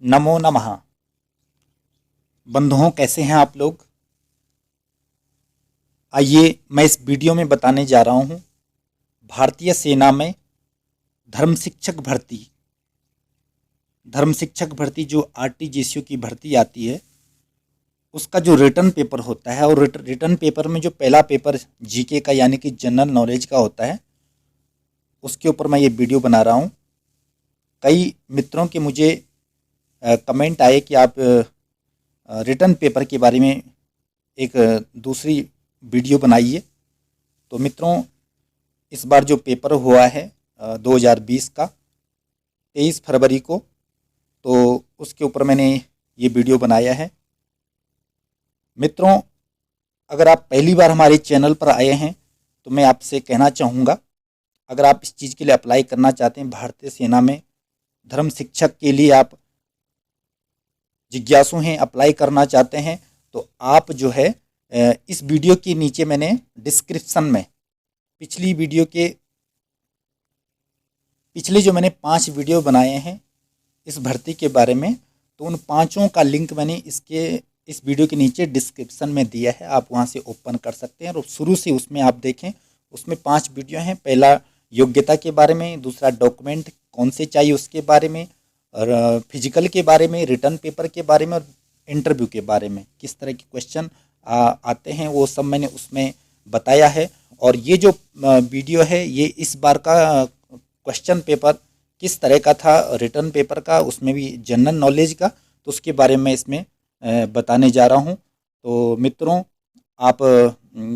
नमो नमः। बंधुओं, कैसे हैं आप लोग? आइए मैं इस वीडियो में बताने जा रहा हूं भारतीय सेना में धर्म शिक्षक भर्ती जो आरटीजीएसयू की भर्ती आती है उसका जो रिटर्न पेपर होता है। और रिटर्न पेपर में जो पहला पेपर जीके का यानी कि जनरल नॉलेज का होता है उसके ऊपर मैं ये वीडियो बना रहा हूं। कई मित्रों के मुझे कमेंट आए कि आप रिटर्न पेपर के बारे में एक दूसरी वीडियो बनाइए। तो मित्रों, इस बार जो पेपर हुआ है 2020 का 23 फरवरी को, तो उसके ऊपर मैंने ये वीडियो बनाया है। मित्रों, अगर आप पहली बार हमारे चैनल पर आए हैं तो मैं आपसे कहना चाहूँगा, अगर आप इस चीज़ के लिए अप्लाई करना चाहते हैं, भारतीय सेना में धर्म शिक्षक के लिए आप जिज्ञासु हैं, अप्लाई करना चाहते हैं, तो आप जो है इस वीडियो के नीचे मैंने डिस्क्रिप्शन में पिछले जो मैंने 5 वीडियो बनाए हैं इस भर्ती के बारे में, तो उन पाँचों का लिंक मैंने इस वीडियो के नीचे डिस्क्रिप्शन में दिया है। आप वहां से ओपन कर सकते हैं और शुरू से उसमें आप देखें। उसमें 5 वीडियो हैं। पहला योग्यता के बारे में, दूसरा डॉक्यूमेंट कौन से चाहिए उसके बारे में, और फिजिकल के बारे में, रिटर्न पेपर के बारे में, और इंटरव्यू के बारे में किस तरह के क्वेश्चन आते हैं वो सब मैंने उसमें बताया है। और ये जो वीडियो है ये इस बार का क्वेश्चन पेपर किस तरह का था, रिटर्न पेपर का, उसमें भी जनरल नॉलेज का, तो उसके बारे में इसमें बताने जा रहा हूँ। तो मित्रों, आप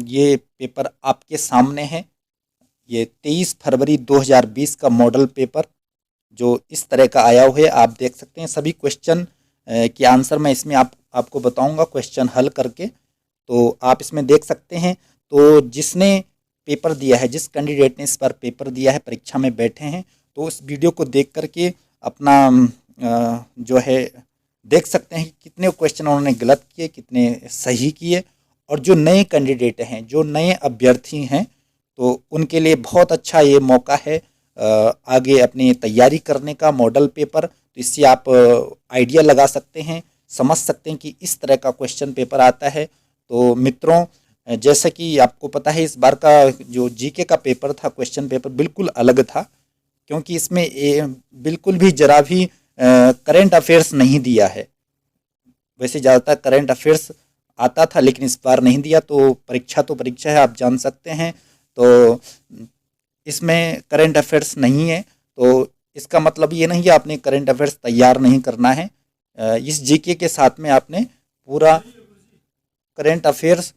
ये पेपर आपके सामने है। ये 23 फरवरी 2020 का मॉडल पेपर जो इस तरह का आया हुआ है, आप देख सकते हैं। सभी क्वेश्चन के आंसर मैं इसमें आपको बताऊंगा क्वेश्चन हल करके, तो आप इसमें देख सकते हैं। तो जिसने पेपर दिया है, जिस कैंडिडेट ने इस बार पेपर दिया है, परीक्षा में बैठे हैं, तो इस वीडियो को देख करके अपना जो है देख सकते हैं कि कितने क्वेश्चन उन्होंने गलत किए, कितने सही किए। और जो नए कैंडिडेट हैं, जो नए अभ्यर्थी हैं, तो उनके लिए बहुत अच्छा ये मौका है आगे अपनी तैयारी करने का, मॉडल पेपर। तो इससे आप आइडिया लगा सकते हैं, समझ सकते हैं कि इस तरह का क्वेश्चन पेपर आता है। तो मित्रों, जैसा कि आपको पता है, इस बार का जो जीके का पेपर था, क्वेश्चन पेपर बिल्कुल अलग था, क्योंकि इसमें बिल्कुल भी जरा भी करंट अफेयर्स नहीं दिया है। वैसे ज़्यादातर करंट अफेयर्स आता था, लेकिन इस बार नहीं दिया। तो परीक्षा है, आप जान सकते हैं। तो इसमें करंट अफेयर्स नहीं है, तो इसका मतलब ये नहीं कि आपने करंट अफेयर्स तैयार नहीं करना है। इस जीके के साथ में आपने करंट अफेयर्स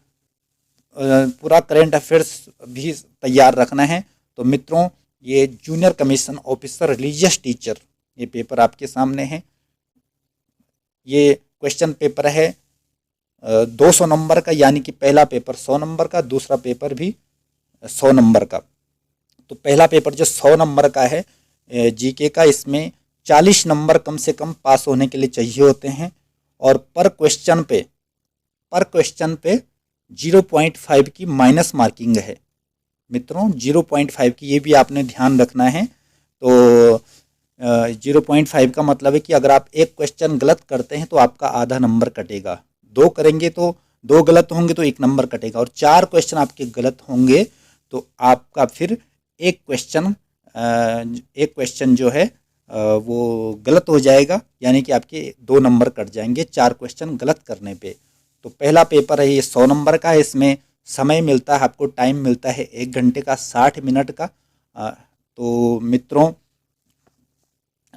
पूरा करंट अफेयर्स भी तैयार रखना है। तो मित्रों, ये junior commission officer religious teacher ये पेपर आपके सामने है। ये क्वेश्चन पेपर है 200 नंबर का, यानी कि पहला पेपर 100 नंबर का, दूसरा पेपर भी 100 नंबर का। तो पहला पेपर जो 100 नंबर का है जीके का, इसमें 40 नंबर कम से कम पास होने के लिए चाहिए होते हैं। और पर क्वेश्चन पे 0.5 की माइनस मार्किंग है। मित्रों, 0.5 की ये भी आपने ध्यान रखना है। तो 0.5 का मतलब है कि अगर आप एक क्वेश्चन गलत करते हैं तो आपका आधा नंबर कटेगा, 2 करेंगे तो 2 गलत होंगे तो 1 नंबर कटेगा, और 4 क्वेश्चन आपके गलत होंगे तो आपका फिर एक क्वेश्चन जो है वो गलत हो जाएगा, यानी कि आपके 2 नंबर कट जाएंगे 4 क्वेश्चन गलत करने पे। तो पहला पेपर है ये 100 नंबर का है। इसमें समय मिलता है, आपको टाइम मिलता है 1 घंटे का 60 मिनट का। तो मित्रों,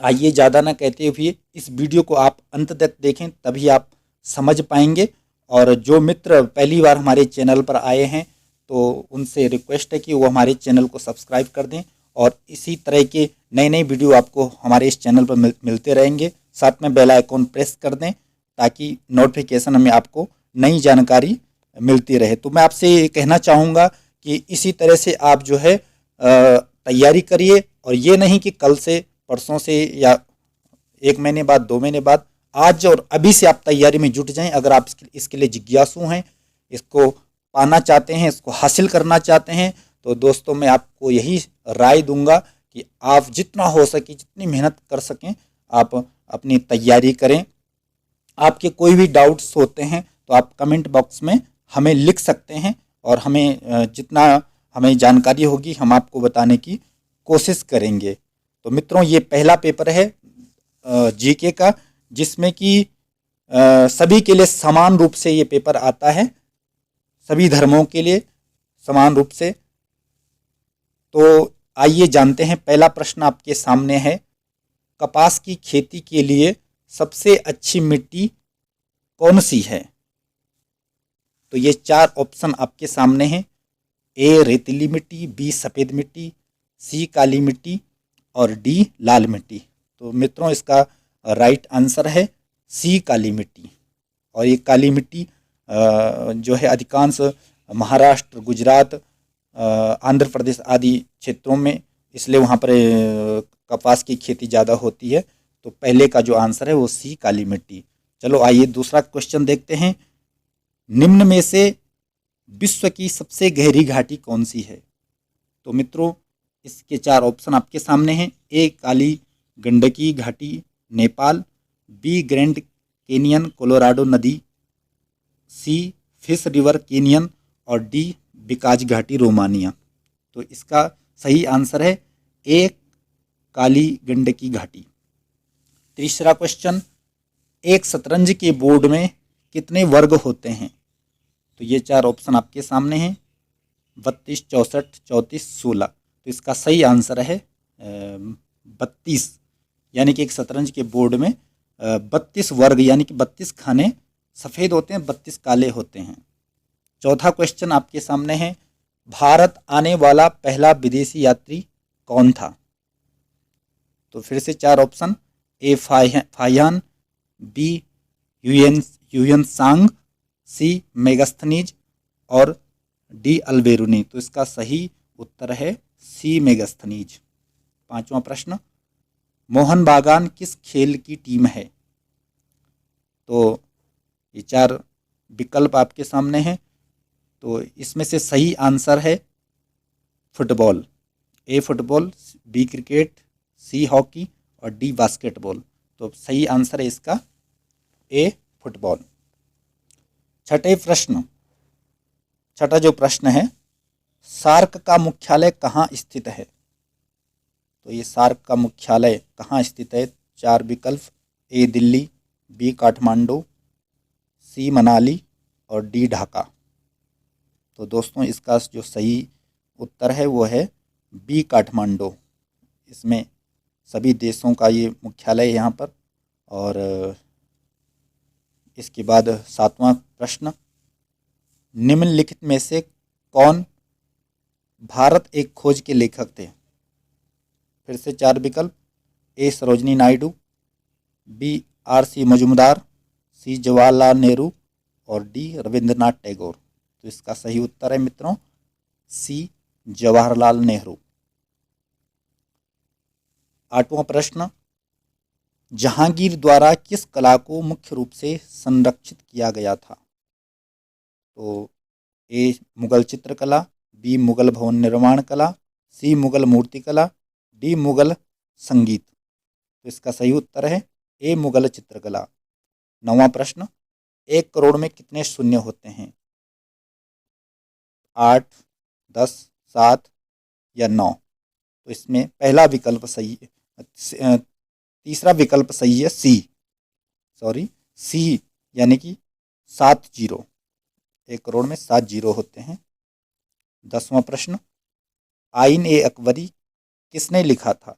आइए ज़्यादा ना कहते हुए इस वीडियो को आप अंत तक देखें, तभी आप समझ पाएंगे। और जो मित्र पहली बार हमारे चैनल पर आए हैं तो उनसे रिक्वेस्ट है कि वो हमारे चैनल को सब्सक्राइब कर दें, और इसी तरह के नए नए वीडियो आपको हमारे इस चैनल पर मिलते रहेंगे। साथ में बेल आइकॉन प्रेस कर दें ताकि नोटिफिकेशन में आपको नई जानकारी मिलती रहे। तो मैं आपसे ये कहना चाहूँगा कि इसी तरह से आप जो है तैयारी करिए, और ये नहीं कि कल से, परसों से, या 1 महीने बाद, 2 महीने बाद, आज और अभी से आप तैयारी में जुट जाएं। अगर आप इसके लिए जिज्ञासु हैं, इसको पाना चाहते हैं, इसको हासिल करना चाहते हैं, तो दोस्तों मैं आपको यही राय दूंगा कि आप जितना हो सके, जितनी मेहनत कर सकें, आप अपनी तैयारी करें। आपके कोई भी डाउट्स होते हैं तो आप कमेंट बॉक्स में हमें लिख सकते हैं और हमें जितना हमें जानकारी होगी हम आपको बताने की कोशिश करेंगे। तो मित्रों, ये पहला पेपर है जीके का, जिसमें कि सभी के लिए समान रूप से ये पेपर आता है, सभी धर्मों के लिए समान रूप से। तो आइए जानते हैं, पहला प्रश्न आपके सामने है, कपास की खेती के लिए सबसे अच्छी मिट्टी कौन सी है? तो ये 4 ऑप्शन आपके सामने हैं। ए रेतीली मिट्टी, बी सफ़ेद मिट्टी, सी काली मिट्टी और डी लाल मिट्टी। तो मित्रों, इसका राइट आंसर है सी काली मिट्टी। और ये काली मिट्टी जो है अधिकांश महाराष्ट्र, गुजरात, आंध्र प्रदेश आदि क्षेत्रों में, इसलिए वहाँ पर कपास की खेती ज़्यादा होती है। तो पहले का जो आंसर है वो सी काली मिट्टी। चलो आइए दूसरा क्वेश्चन देखते हैं। निम्न में से विश्व की सबसे गहरी घाटी कौन सी है? तो मित्रों, इसके 4 ऑप्शन आपके सामने हैं। ए काली गंडकी घाटी Nepal, B Grand Canyon Colorado नदी, सी फिश रिवर कैनियन और डी बिकाज घाटी रोमानिया। तो इसका सही आंसर है ए काली गंडकी घाटी। तीसरा क्वेश्चन, एक शतरंज के बोर्ड में कितने वर्ग होते हैं? तो ये 4 ऑप्शन आपके सामने हैं, 32, 64, 34, 16। तो इसका सही आंसर है 32, यानी कि एक शतरंज के बोर्ड में 32 वर्ग यानी कि 32 खाने सफ़ेद होते हैं, 32 काले होते हैं। चौथा क्वेश्चन आपके सामने है, भारत आने वाला पहला विदेशी यात्री कौन था? तो फिर से 4 ऑप्शन, ए फाहियान, बी ह्यूयन सांग, सी मेगास्थनीज और डी अल्बेरुनी। तो इसका सही उत्तर है सी मेगास्थनीज। पांचवा प्रश्न, मोहन बागान किस खेल की टीम है? तो ये 4 विकल्प आपके सामने हैं। तो इसमें से सही आंसर है football. A football, B cricket, C hockey और डी बास्केटबॉल। तो सही आंसर है इसका ए फुटबॉल। छठा जो प्रश्न है, सार्क का मुख्यालय कहाँ स्थित है? तो ये सार्क का मुख्यालय कहाँ स्थित है? 4 विकल्प, ए दिल्ली, बी काठमांडू, सी मनाली और डी ढाका। तो दोस्तों, इसका जो सही उत्तर है वो है बी काठमांडू। इसमें सभी देशों का ये मुख्यालय है यहाँ पर। और इसके बाद 7वां प्रश्न, निम्नलिखित में से कौन भारत एक खोज के लेखक थे? फिर से 4 विकल्प, ए सरोजनी नायडू, बी आर.सी. मजूमदार, सी जवाहरलाल नेहरू और डी रविंद्रनाथ टैगोर। तो इसका सही उत्तर है मित्रों सी जवाहरलाल नेहरू। 8वां प्रश्न, जहांगीर द्वारा किस कला को मुख्य रूप से संरक्षित किया गया था? तो ए मुगल चित्रकला, बी मुगल भवन निर्माण कला, सी मुगल मूर्तिकला, डी मुगल संगीत। तो इसका सही उत्तर है ए मुगल चित्रकला। 9वां प्रश्न, 1 करोड़ में कितने शून्य होते हैं? 8, 10, 7 या 9। तो इसमें पहला विकल्प सही है, तीसरा विकल्प सही है सी, यानी कि 7 जीरो। 1 करोड़ में 7 जीरो होते हैं। 10वां प्रश्न, आइन ए अकबरी किसने लिखा था?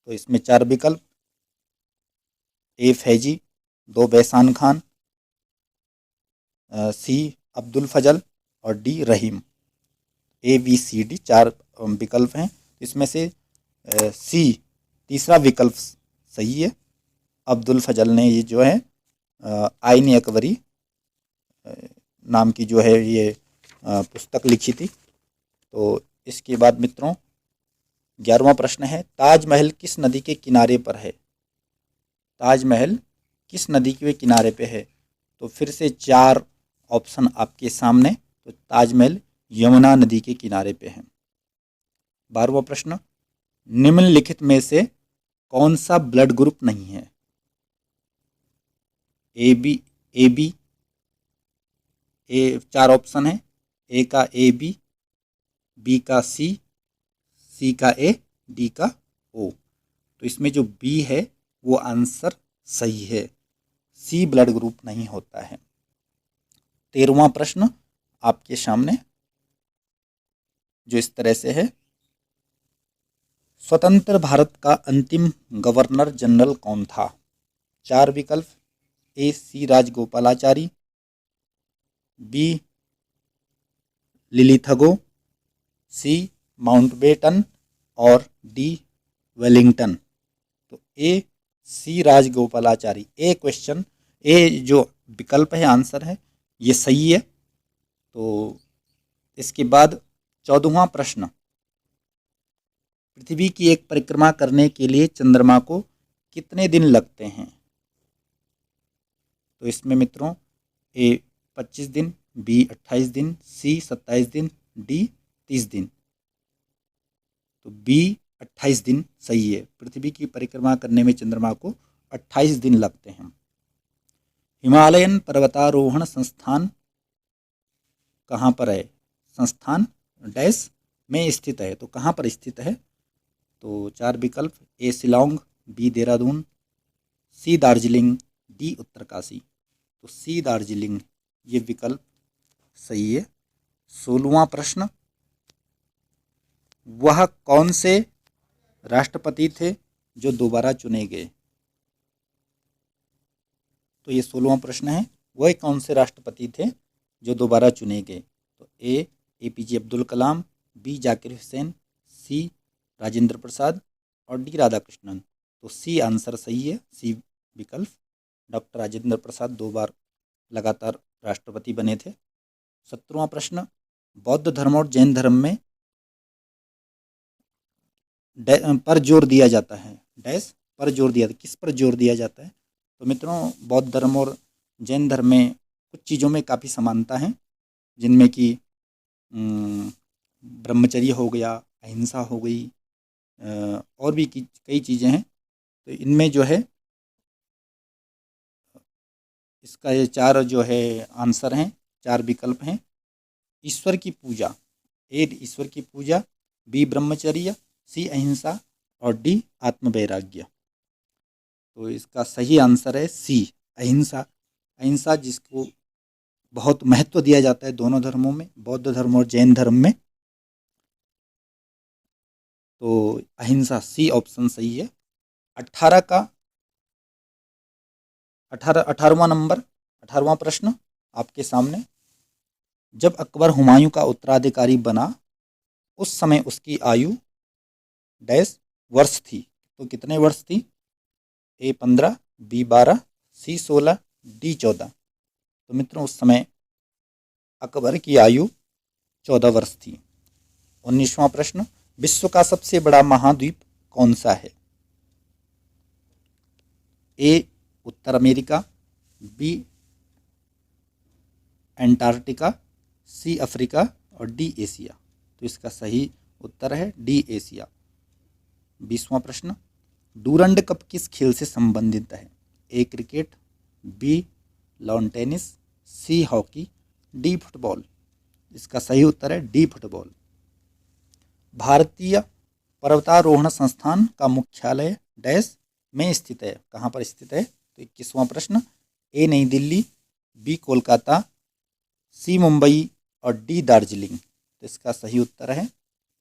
तो इसमें 4 विकल्प, ए फैजी, 2 बैसान खान, सी अब्दुल फजल और D Rahim. A B C D 4 विकल्प हैं। इसमें से सी तीसरा विकल्प सही है, अब्दुल फजल ने ये जो है आइन अकबरी नाम की जो है ये पुस्तक लिखी थी। तो इसके बाद मित्रों 11वां प्रश्न है, ताजमहल किस नदी के किनारे पर है? ताजमहल किस नदी के किनारे पे है? तो फिर से 4 ऑप्शन आपके सामने। तो ताजमहल यमुना नदी के किनारे पे है। 12वां प्रश्न, निम्नलिखित में से कौन सा ब्लड ग्रुप नहीं है? A B, A B, A 4 option है। ए का ए बी का सी का ए, डी का ओ। तो इसमें जो बी है वो आंसर सही है, सी ब्लड ग्रुप नहीं होता है। 13वां प्रश्न आपके सामने जो इस तरह से है, स्वतंत्र भारत का अंतिम गवर्नर जनरल कौन था? 4 विकल्प। ए सी राजगोपालाचारी, बी लिलिथगो, सी माउंटबेटन और डी वेलिंगटन। तो ए सी राजगोपालाचारी, ए क्वेश्चन, ए जो विकल्प है आंसर है, ये सही है। तो इसके बाद 14वां प्रश्न, पृथ्वी की एक परिक्रमा करने के लिए चंद्रमा को कितने दिन लगते हैं? तो इसमें मित्रों ए 25 दिन, बी 28 दिन, सी 27 दिन, डी 30 दिन। तो बी 28 दिन सही है, पृथ्वी की परिक्रमा करने में चंद्रमा को 28 दिन लगते हैं। हिमालयन पर्वतारोहण संस्थान कहाँ पर है? संस्थान डैश में स्थित है, तो कहाँ पर स्थित है? तो 4 विकल्प। ए शिलांग, बी देहरादून, सी दार्जिलिंग, डी उत्तरकाशी। तो सी दार्जिलिंग ये विकल्प सही है। 16वां प्रश्न, वह कौन से राष्ट्रपति थे जो दोबारा चुने गए? तो ये 16वां प्रश्न है, वह कौन से राष्ट्रपति थे जो दोबारा चुने गए? तो ए एपीजे अब्दुल कलाम, बी जाकिर हुसैन, सी राजेंद्र प्रसाद और डी राधाकृष्णन। तो सी आंसर सही है, सी विकल्प। डॉक्टर राजेंद्र प्रसाद 2 बार लगातार राष्ट्रपति बने थे। 17वां प्रश्न, बौद्ध धर्म और जैन धर्म में पर जोर दिया जाता है, डैश पर जोर दिया, किस पर जोर दिया जाता है? तो मित्रों बौद्ध धर्म और जैन धर्म में कुछ चीज़ों में काफ़ी समानता है, जिनमें कि ब्रह्मचर्य हो गया, अहिंसा हो गई, और भी कई चीज़ें हैं। तो इनमें जो है इसका ये 4 जो है आंसर हैं, 4 विकल्प हैं। ईश्वर की पूजा, ए ईश्वर की पूजा, बी ब्रह्मचर्य, सी अहिंसा और डी आत्मवैराग्य। तो इसका सही आंसर है सी अहिंसा। अहिंसा जिसको बहुत महत्व दिया जाता है दोनों धर्मों में, बौद्ध धर्म और जैन धर्म में। तो अहिंसा, सी ऑप्शन सही है। 18वां प्रश्न आपके सामने, जब अकबर हुमायूं का उत्तराधिकारी बना उस समय उसकी आयु डैश वर्ष थी? तो कितने वर्ष थी? ए 15, बी 12, सी 16, डी 14। तो मित्रों उस समय अकबर की आयु 14 वर्ष थी। 19वां प्रश्न, विश्व का सबसे बड़ा महाद्वीप कौन सा है? ए उत्तर America, B Antarctica, C Africa और डी एशिया। तो इसका सही उत्तर है डी एशिया। 20वां प्रश्न, डूरंड कप किस खेल से संबंधित है? A cricket, B lawn tennis, C hockey, D football. इसका सही उत्तर है डी फुटबॉल। भारतीय पर्वतारोहण संस्थान का मुख्यालय डैश में स्थित है, कहाँ पर स्थित है? तो 21वां प्रश्न, ए नई दिल्ली, बी कोलकाता, सी मुंबई और डी दार्जिलिंग। तो इसका सही उत्तर है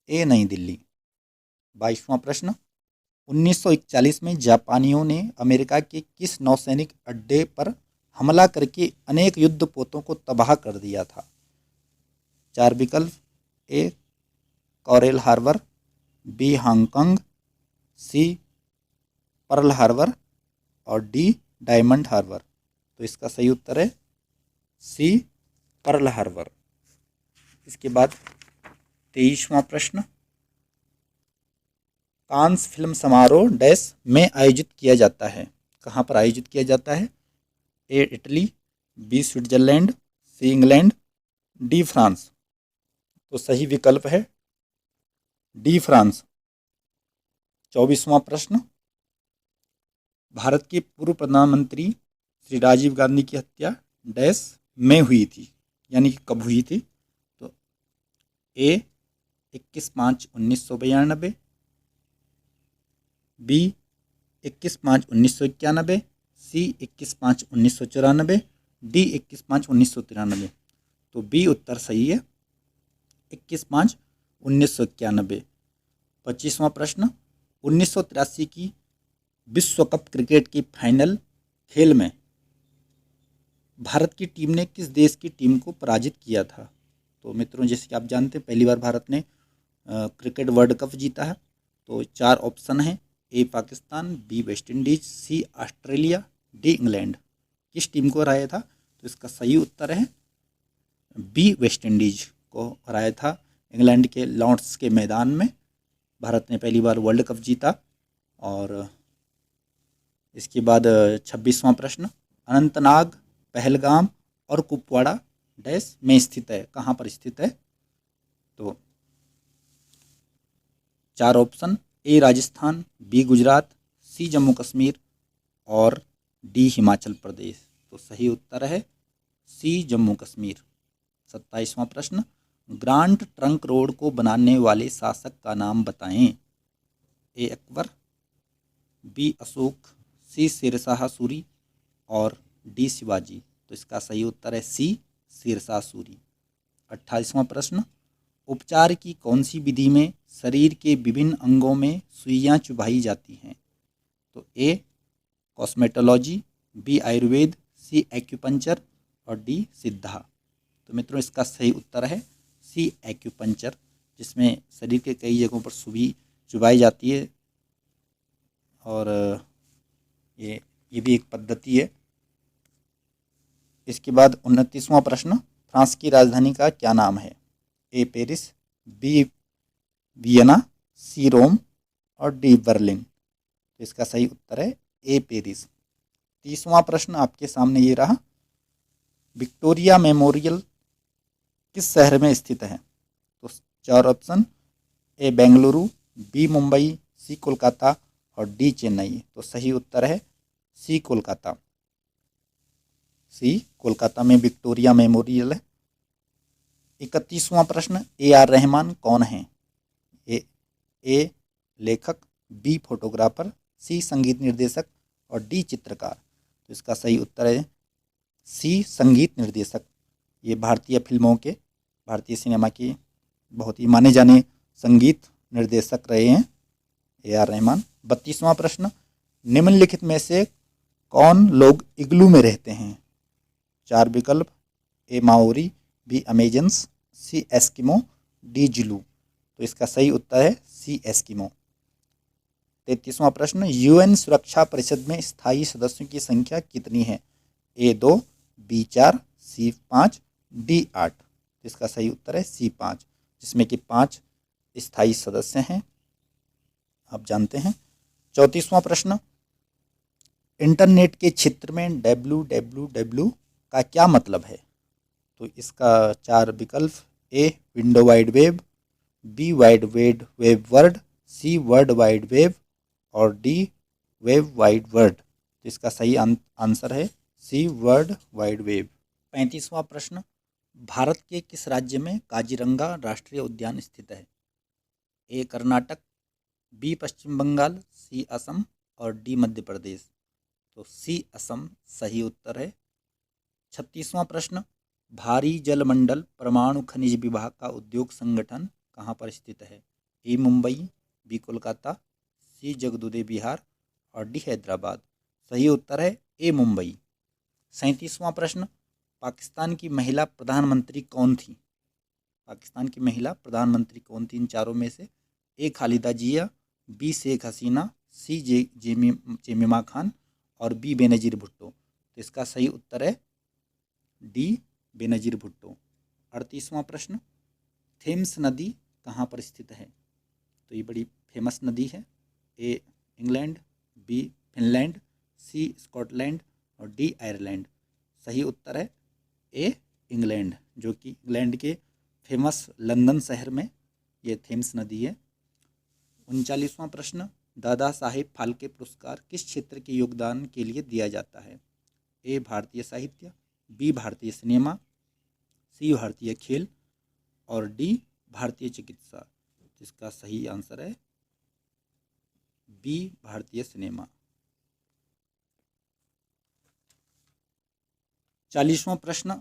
ए नई दिल्ली। 22वां प्रश्न, 1941 में जापानियों ने अमेरिका के किस नौसैनिक अड्डे पर हमला करके अनेक युद्धपोतों को तबाह कर दिया था? 4 विकल्प। ए coral harbour, B Hong Kong, C Pearl Harbor और डी डायमंड हार्बर। तो इसका सही उत्तर है सी पर्ल हार्बर। इसके बाद 23वां प्रश्न, कांस फिल्म समारोह डैश में आयोजित किया जाता है, कहाँ पर आयोजित किया जाता है? A Italy, B Switzerland, C England, D France. तो सही विकल्प है डी फ्रांस। 24वां प्रश्न, भारत के पूर्व प्रधानमंत्री श्री राजीव गांधी की हत्या डैश में हुई थी, यानी कि कब हुई थी? तो ए 21/5/1992, बी 21/5/1991, सी 21/5/1994, डी 21/5/1993। तो बी उत्तर सही है, 21/5/1991। 25वां प्रश्न, 1983 की विश्व कप क्रिकेट की फाइनल खेल में भारत की टीम ने किस देश की टीम को पराजित किया था? तो मित्रों, जैसे कि आप जानते हैं, पहली बार भारत ने क्रिकेट वर्ल्ड कप जीता है। तो 4 ऑप्शन हैं, ए पाकिस्तान, बी वेस्ट इंडीज, सी ऑस्ट्रेलिया, डी इंग्लैंड। किस टीम को हराया था? तो इसका सही उत्तर है बी वेस्ट इंडीज को हराया था। इंग्लैंड के लॉर्ड्स के मैदान में भारत ने पहली बार वर्ल्ड कप जीता। और इसके बाद 26वां प्रश्न, अनंतनाग, पहलगाम और कुपवाड़ा डैश में स्थित है, कहाँ पर स्थित है? तो 4 ऑप्शन, ए राजस्थान, बी गुजरात, सी जम्मू कश्मीर और डी हिमाचल प्रदेश। तो सही उत्तर है सी जम्मू कश्मीर। 27वां प्रश्न, ग्रांड ट्रंक रोड को बनाने वाले शासक का नाम बताएं। ए अकबर, बी अशोक, सी शेरशाह सूरी और डी शिवाजी। तो इसका सही उत्तर है सी शेरशाह सूरी। 28वां प्रश्न, उपचार की कौन सी विधि में शरीर के विभिन्न अंगों में सुइयां चुभाई जाती हैं? तो ए कॉस्मेटोलॉजी, बी आयुर्वेद, सी एक्यूपंचर और डी सिद्धा। तो मित्रों, इसका सही उत्तर है सी एक्यूपंचर, जिसमें शरीर के कई जगहों पर सुई चुभाई जाती है। और ये भी एक पद्धति है। इसके बाद 29वां प्रश्न, फ्रांस की राजधानी का क्या नाम है? ए पेरिस, बी वियना, सी रोम और डी बर्लिन। तो इसका सही उत्तर है ए पेरिस। 30वां प्रश्न आपके सामने ये रहा, विक्टोरिया मेमोरियल किस शहर में स्थित है? तो 4 ऑप्शन, ए बेंगलुरु, बी मुंबई, सी कोलकाता और डी चेन्नई। तो सही उत्तर है सी कोलकाता। सी कोलकाता में विक्टोरिया मेमोरियल है। 31वां प्रश्न, ए आर रहमान कौन है? ए लेखक, बी फोटोग्राफर, सी संगीत निर्देशक और डी चित्रकार। तो इसका सही उत्तर है सी संगीत निर्देशक। ये भारतीय फिल्मों के, भारतीय सिनेमा की बहुत ही माने जाने संगीत निर्देशक रहे हैं ए आर रहमान। 32वां प्रश्न, निम्नलिखित में से कौन लोग इग्लू में रहते हैं? 4 विकल्प, ए माओरी, बी अमेजन्स, सी एस्किमो, डी जिलू। तो इसका सही उत्तर है सी एस्किमो। 33वां प्रश्न, यूएन सुरक्षा परिषद में स्थायी सदस्यों की संख्या कितनी है? ए 2, बी 4, सी 5, डी 8। तो इसका सही उत्तर है सी 5, जिसमें कि 5 स्थायी सदस्य हैं, आप जानते हैं। 34वां प्रश्न, इंटरनेट के क्षेत्र में www का क्या मतलब है? तो इसका 4 विकल्प, A window wide web, B wide web word, C world wide web और डी वेब वाइड वर्ड। तो इसका सही आंसर है सी वर्ल्ड वाइड वेब। 35वां प्रश्न, भारत के किस राज्य में काजीरंगा राष्ट्रीय उद्यान स्थित है? ए कर्नाटक, बी पश्चिम बंगाल, सी असम और डी मध्य प्रदेश। तो सी असम सही उत्तर है। 36वां प्रश्न, भारी जलमंडल परमाणु खनिज विभाग का उद्योग संगठन कहाँ पर स्थित है? ए मुंबई, बी कोलकाता, सी जगदूदे बिहार और डी हैदराबाद। सही उत्तर है ए मुंबई। 37वां प्रश्न, पाकिस्तान की महिला प्रधानमंत्री कौन थी? पाकिस्तान की महिला प्रधानमंत्री कौन थी इन चारों में से? ए खालिदा जिया, बी शेख हसीना, सी जेमिमा खान और बी बेनजीर भुट्टो। तो इसका सही उत्तर है डी बेनजीर भुट्टो। 38वां प्रश्न, थेम्स नदी कहाँ पर स्थित है? तो ये बड़ी फेमस नदी है। A England, B Finland, C Scotland और डी आयरलैंड। सही उत्तर है ए इंग्लैंड, जो कि इंग्लैंड के फेमस लंदन शहर में ये थेम्स नदी है। 39वां प्रश्न, दादा साहेब फाल्के पुरस्कार किस क्षेत्र के योगदान के लिए दिया जाता है? ए भारतीय साहित्य, बी भारतीय सिनेमा, सी भारतीय खेल और डी भारतीय चिकित्सा। इसका सही आंसर है बी भारतीय सिनेमा। 40वां प्रश्न,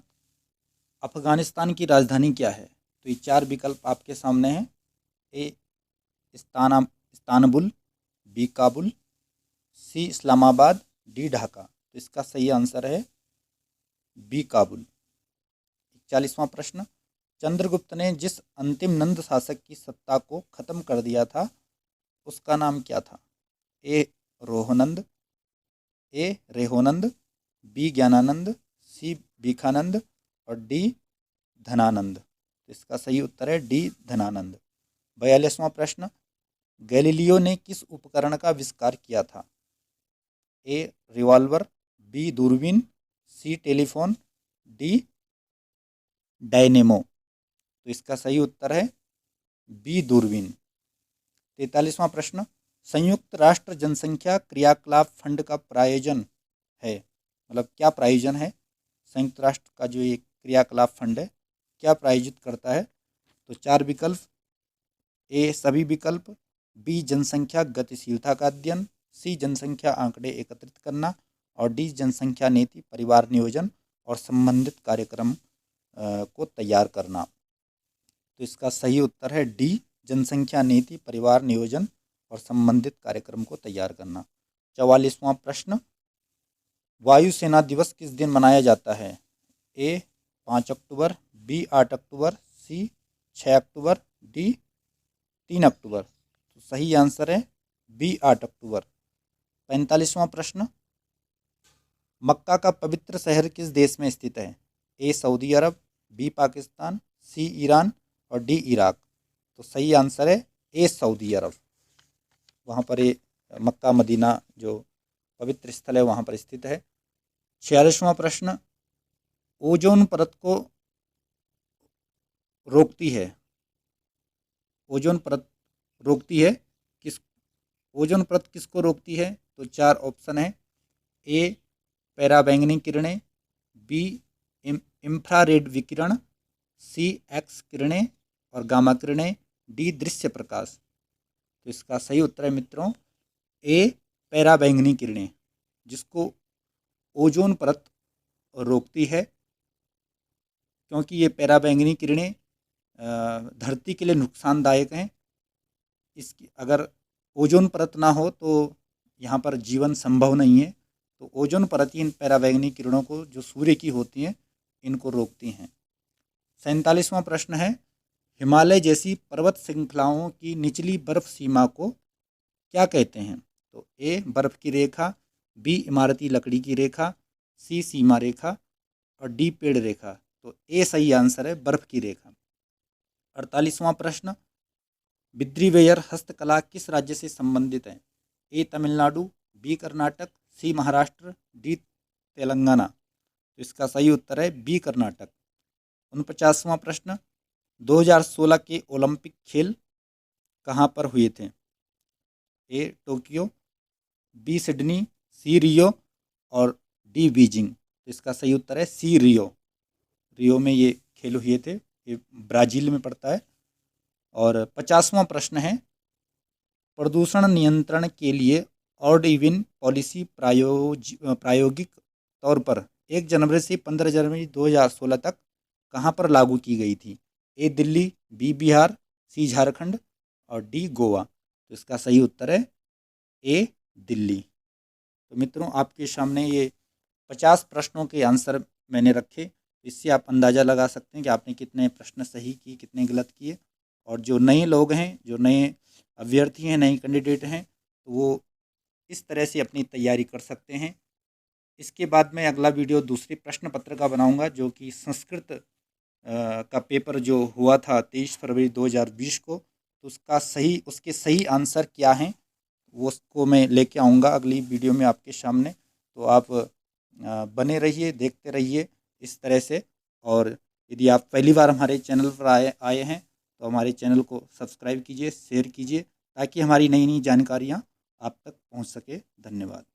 अफगानिस्तान की राजधानी क्या है? तो ये 4 विकल्प आपके सामने हैं। ए इस्तानबुल, बी काबुल, सी इस्लामाबाद, डी ढाका। तो इसका सही आंसर है बी काबुल। 41वां प्रश्न, चंद्रगुप्त ने जिस अंतिम नंद शासक की सत्ता को खत्म कर दिया था उसका नाम क्या था? ए रोहनंद, ए रेहोनंद, बी ज्ञानानंद, सी भीखानंद और डी धनानंद। इसका सही उत्तर है डी धनानंद। 42वां प्रश्न, गैलीलियो ने किस उपकरण का आविष्कार किया था? ए रिवॉल्वर, बी दूरबीन, सी टेलीफोन, डी डायनेमो। तो इसका सही उत्तर है बी दूरबीन। 43वां प्रश्न, संयुक्त राष्ट्र जनसंख्या क्रियाकलाप फंड का प्रायोजन है, मतलब क्या प्रायोजन है? संयुक्त राष्ट्र का जो ये क्रियाकलाप फंड है क्या प्रायोजित करता है? तो 4 विकल्प, ए सभी विकल्प, बी जनसंख्या गतिशीलता का अध्ययन, सी जनसंख्या आंकड़े एकत्रित करना और डी जनसंख्या नीति परिवार नियोजन और संबंधित कार्यक्रम को तैयार करना। तो इसका सही उत्तर है डी जनसंख्या नीति परिवार नियोजन और संबंधित कार्यक्रम को तैयार करना। 44वां प्रश्न, वायुसेना दिवस किस दिन मनाया जाता है? ए 5 अक्टूबर, बी 8 अक्टूबर, सी 6 अक्टूबर, डी 3 अक्टूबर। तो सही आंसर है बी 8 अक्टूबर। 45वां प्रश्न, मक्का का पवित्र शहर किस देश में स्थित है? ए सऊदी अरब, बी पाकिस्तान, सी ईरान और डी इराक। तो सही आंसर है ए सऊदी अरब। वहाँ पर ये मक्का मदीना जो पवित्र स्थल है वहाँ पर स्थित है। 46वां प्रश्न, ओजोन परत को रोकती है, ओजोन परत रोकती है किस, ओजोन परत किसको रोकती है? तो 4 ऑप्शन है। ए पैराबैंगनी किरणें, बी इंफ्रारेड विकिरण, सी एक्स किरणें और गामा किरणें, डी दृश्य प्रकाश। तो इसका सही उत्तर है मित्रों ए पैराबैंगनी किरणें, जिसको ओजोन परत रोकती है, क्योंकि ये पैराबैंगनी किरणें धरती के लिए नुकसानदायक हैं। इसकी अगर ओजोन परत ना हो तो यहाँ पर जीवन संभव नहीं है। तो ओजोन परत ही इन पैराबैंगनी किरणों को जो सूर्य की होती हैं इनको रोकती हैं। 47वां प्रश्न है, हिमालय जैसी पर्वत श्रृंखलाओं की निचली बर्फ सीमा को क्या कहते हैं? तो ए बर्फ की रेखा, बी इमारती लकड़ी की रेखा, सी सीमा रेखा और डी पेड़ रेखा। तो ए सही आंसर है बर्फ की रेखा। 48वां प्रश्न, बिद्रीवेयर हस्तकला किस राज्य से संबंधित है? ए तमिलनाडु, बी कर्नाटक, सी महाराष्ट्र, डी तेलंगाना। तो इसका सही उत्तर है बी कर्नाटक। 49वां प्रश्न, 2016 के ओलंपिक खेल कहाँ पर हुए थे? ए टोक्यो, बी सिडनी, सी रियो और डी बीजिंग। तो इसका सही उत्तर है सी रियो। रियो में ये खेल हुए थे, ये ब्राज़ील में पड़ता है। और 50वां प्रश्न है, प्रदूषण नियंत्रण के लिए ऑड इवन पॉलिसी प्रायोगिक तौर पर 1 जनवरी से 15 जनवरी 2016 तक कहाँ पर लागू की गई थी? ए दिल्ली, बी बिहार, सी झारखंड और डी गोवा। तो इसका सही उत्तर है ए दिल्ली। तो मित्रों, आपके सामने ये 50 प्रश्नों के आंसर मैंने रखे। इससे आप अंदाज़ा लगा सकते हैं कि आपने कितने प्रश्न सही किए, कितने गलत किए। और जो नए लोग हैं, जो नए अभ्यर्थी हैं, नए कैंडिडेट हैं, तो वो इस तरह से अपनी तैयारी कर सकते हैं। इसके बाद मैं अगला वीडियो दूसरे प्रश्न पत्र का बनाऊंगा, जो कि संस्कृत का पेपर जो हुआ था 23 फरवरी 2020 को, तो उसके सही आंसर क्या हैं वो उसको मैं लेके आऊँगा अगली वीडियो में आपके सामने। तो आप बने रहिए, देखते रहिए इस तरह से। और यदि आप पहली बार हमारे चैनल पर आए हैं तो हमारे चैनल को सब्सक्राइब कीजिए, शेयर कीजिए, ताकि हमारी नई नई जानकारियाँ आप तक पहुंच सके। धन्यवाद।